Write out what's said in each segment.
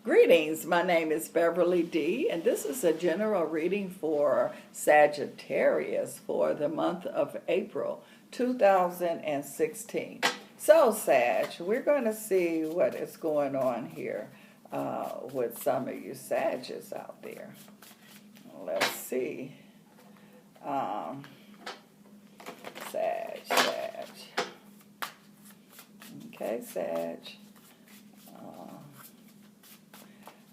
Greetings, my name is Beverly D, and this is a general reading for Sagittarius for the month of April 2016. So, Sag, we're going to see what is going on here with some of you Sages out there. Let's see. Sag. Okay, Sag.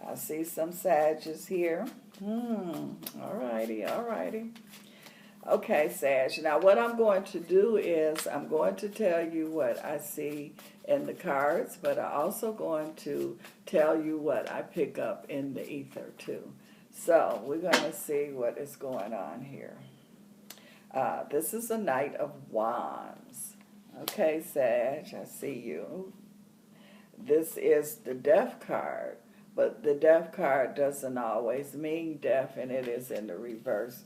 I see some Sages here. Alrighty. Okay, Sag. Now, what I'm going to do is I'm going to tell you what I see in the cards, but I'm also going to tell you what I pick up in the ether, too. So, we're going to see what is going on here. This is a Knight of Wands. Okay, Sag, I see you. This is the Death card. But the Death card doesn't always mean death, and it is in the reverse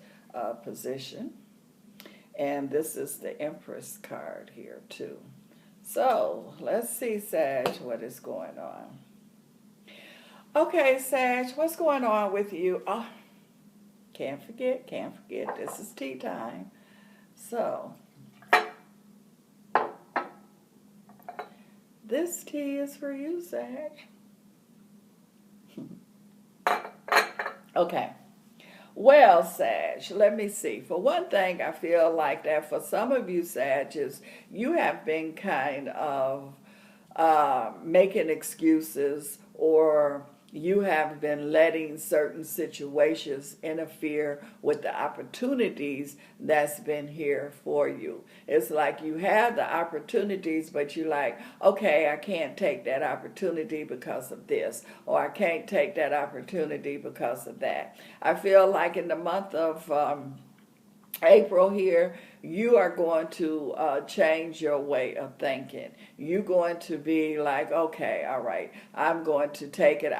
position. And this is the Empress card here, too. So, let's see, Sag, what is going on. Okay, Sag, what's going on with you? Oh, can't forget. This is tea time. So, this tea is for you, Sag. Okay. Well, Sag, let me see. For one thing, I feel like that for some of you Sages, you have been kind of making excuses, or you have been letting certain situations interfere with the opportunities that's been here for you. It's like you have the opportunities, but you're like, okay, I can't take that opportunity because of this, or I can't take that opportunity because of that. I feel like in the month of April here, you are going to change your way of thinking. You're going to be like, okay, all right, I'm going to take it.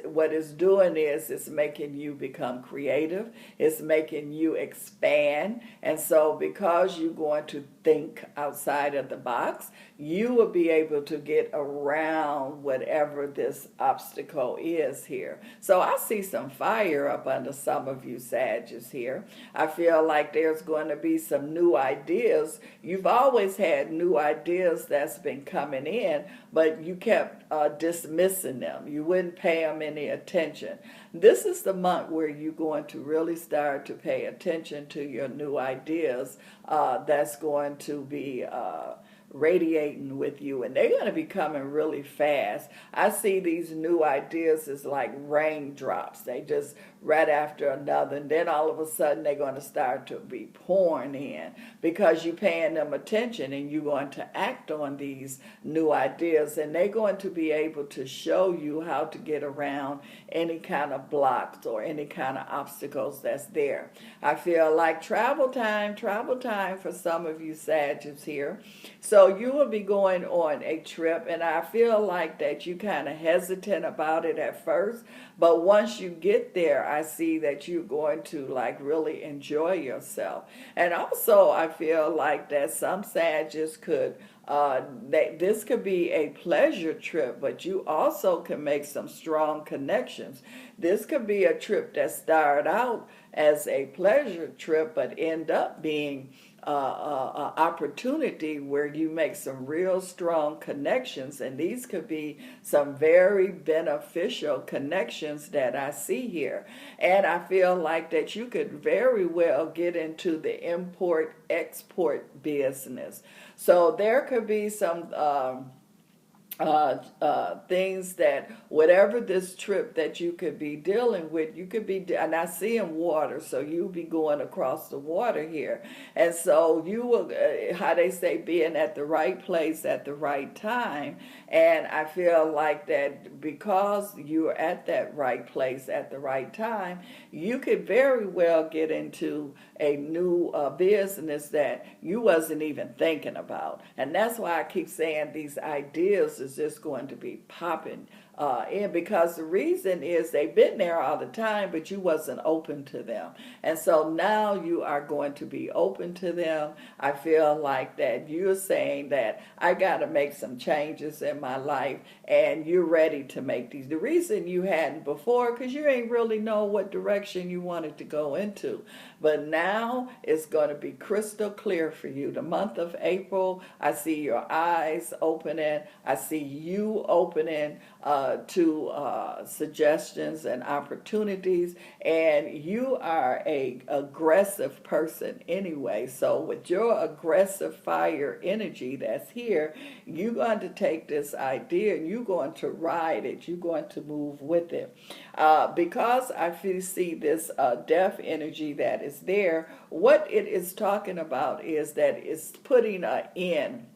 What it's doing is it's making you become creative. It's making you expand. And so because you're going to think outside of the box, you will be able to get around whatever this obstacle is here. So I see some fire up under some of you Sages here. I feel like there's going to be some new ideas. You've always had new ideas that's been coming in, but you kept dismissing them. You wouldn't pay them any attention. This is the month where you're going to really start to pay attention to your new ideas that's going to be radiating with you, and they're going to be coming really fast. I see these new ideas as like raindrops. They just right after another, and then all of a sudden they're going to start to be pouring in because you're paying them attention and you're going to act on these new ideas, and they're going to be able to show you how to get around any kind of blocks or any kind of obstacles that's there. I feel like travel time for some of you Sagittarius here. So you will be going on a trip, and I feel like that you kind of hesitant about it at first, but once you get there, I see that you're going to like really enjoy yourself. And also I feel like that some Sagittarius could this could be a pleasure trip, but you also can make some strong connections. This could be a trip that started out as a pleasure trip, but end up being an opportunity where you make some real strong connections, and these could be some very beneficial connections that I see here. And I feel like that you could very well get into the import-export business. So there could be some things that whatever this trip that you could be dealing with, you could be, and I see in water, so you'll be going across the water here. And so you will, how they say, being at the right place at the right time. And I feel like that because you're at that right place at the right time, you could very well get into a new business that you wasn't even thinking about. And that's why I keep saying these ideas is just going to be popping in, because the reason is they've been there all the time, but you wasn't open to them. And so now you are going to be open to them. I feel like that you're saying that I got to make some changes in my life, and you're ready to make these. The reason you hadn't before, because you ain't really know what direction you wanted to go into. But now it's going to be crystal clear for you. The month of April, I see your eyes opening. I see you opening to suggestions and opportunities. And you are a aggressive person anyway. So with your aggressive fire energy that's here, you're going to take this idea and you're going to ride it. You're going to move with it. Because I see this death energy that is there, what it is talking about is that it's putting an end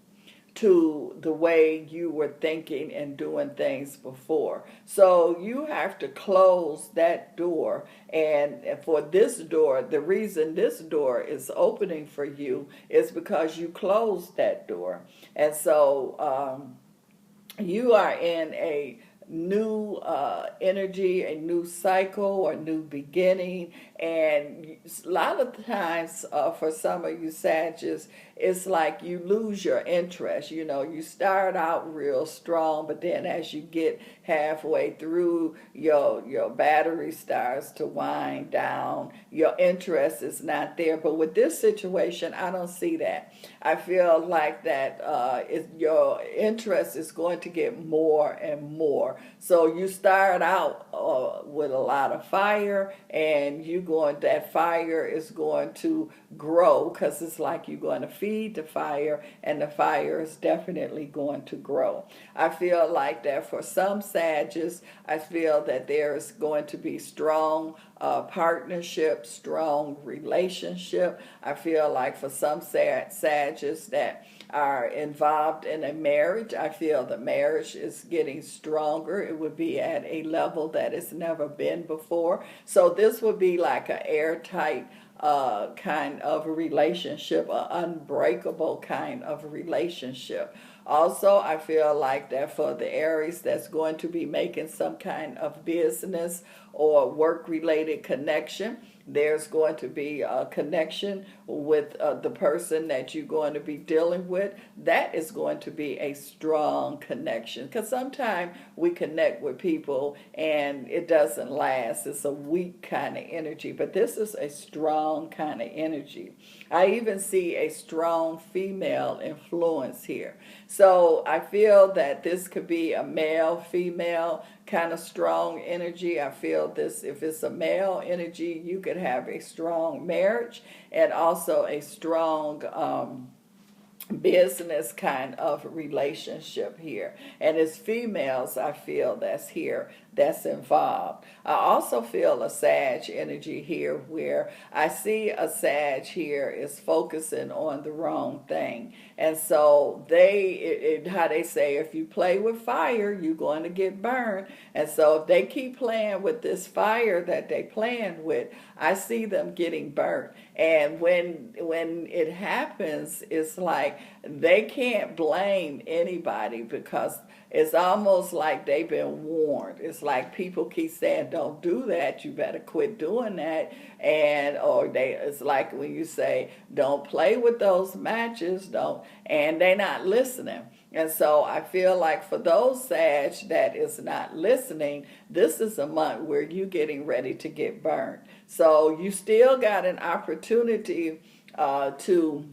to the way you were thinking and doing things before. So you have to close that door. And for this door, the reason this door is opening for you is because you closed that door. And so you are in a new energy, a new cycle, or new beginning. And a lot of times for some of you Sagittarius, it's like you lose your interest. You know, you start out real strong, but then as you get halfway through, your battery starts to wind down. Your interest is not there. But with this situation, I don't see that. I feel like that your interest is going to get more and more. So you start out with a lot of fire, and that fire is going to grow, because it's like you're going to feed the fire, and the fire is definitely going to grow. I feel like that for some Sagittarius, I feel that there is going to be strong partnership, strong relationship. I feel like for some Sagittarius that are involved in a marriage, I feel the marriage is getting stronger. It would be at a level that it's never been before. So this would be like an airtight kind of a relationship, an unbreakable kind of a relationship. Also, I feel like that for the Aries that's going to be making some kind of business or work-related connection, there's going to be a connection with the person that you're going to be dealing with. That is going to be a strong connection, because sometimes we connect with people and it doesn't last. It's a weak kind of energy, but this is a strong kind of energy. I even see a strong female influence here. So I feel that this could be a male-female kind of strong energy. I feel this, if it's a male energy, you could have a strong marriage and also a strong business kind of relationship here. And as females, I feel that's here, that's involved. I also feel a Sag energy here, where I see a Sag here is focusing on the wrong thing. And so how they say, if you play with fire, you're going to get burned. And so if they keep playing with this fire that they playing with, I see them getting burnt. And when it happens, it's like they can't blame anybody, because it's almost like they've been warned. It's like people keep saying, don't do that, you better quit doing that. It's like when you say, don't play with those matches, and they're not listening. And so I feel like for those Sag that is not listening, this is a month where you're getting ready to get burned. So you still got an opportunity to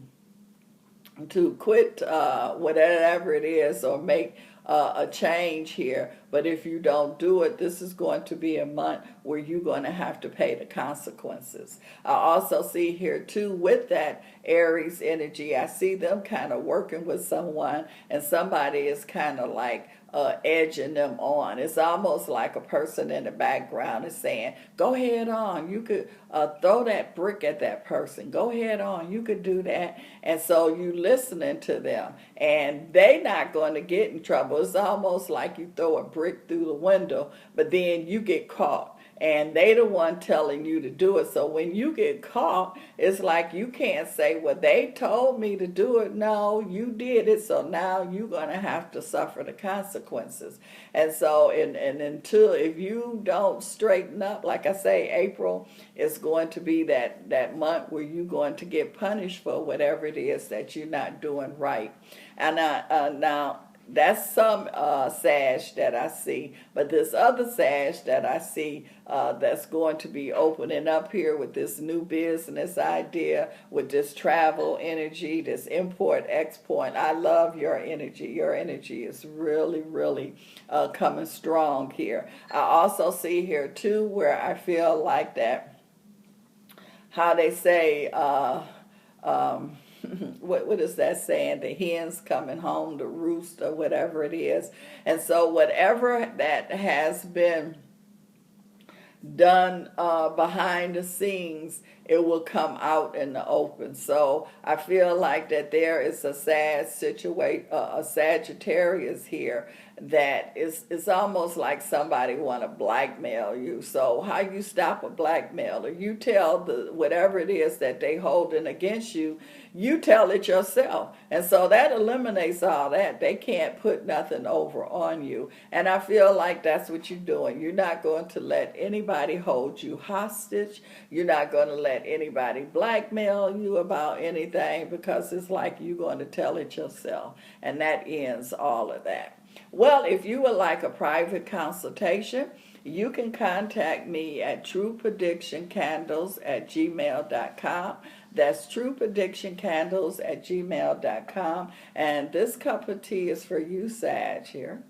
quit whatever it is, or make a change here. But if you don't do it, this is going to be a month where you're going to have to pay the consequences. I also see here too, with that Aries energy, I see them kind of working with someone, and somebody is kind of like edging them on. It's almost like a person in the background is saying, go ahead on, you could throw that brick at that person, go ahead on, you could do that. And so you listening to them, and they not going to get in trouble. It's almost like you throw a brick through the window, but then you get caught. and they the one telling you to do it. So when you get caught, it's like you can't say, well, they told me to do it. No, you did it, so now you're going to have to suffer the consequences. And so, and until, if you don't straighten up, like I say, April is going to be that month where you're going to get punished for whatever it is that you're not doing right. And now, that's some Sag that I see, but this other Sag that I see that's going to be opening up here with this new business idea, with this travel energy, this import export. I love your energy. Your energy is really, really coming strong here. I also see here too where I feel like that, how they say, what is that saying? The hens coming home to roost, or whatever it is. And so whatever that has been done behind the scenes, it will come out in the open. So I feel like that there is a sad situation, a Sagittarius here, that is almost like somebody want to blackmail you. So how you stop a blackmailer? You tell the whatever it is that they holding against you, you tell it yourself. And so that eliminates all that. They can't put nothing over on you. And I feel like that's what you're doing. You're not going to let anybody hold you hostage. You're not going to let anybody blackmail you about anything, because it's like you're going to tell it yourself. And that ends all of that. Well, if you would like a private consultation, you can contact me at truepredictioncandles@gmail.com. That's truepredictioncandles@gmail.com. And this cup of tea is for you, Sag, here.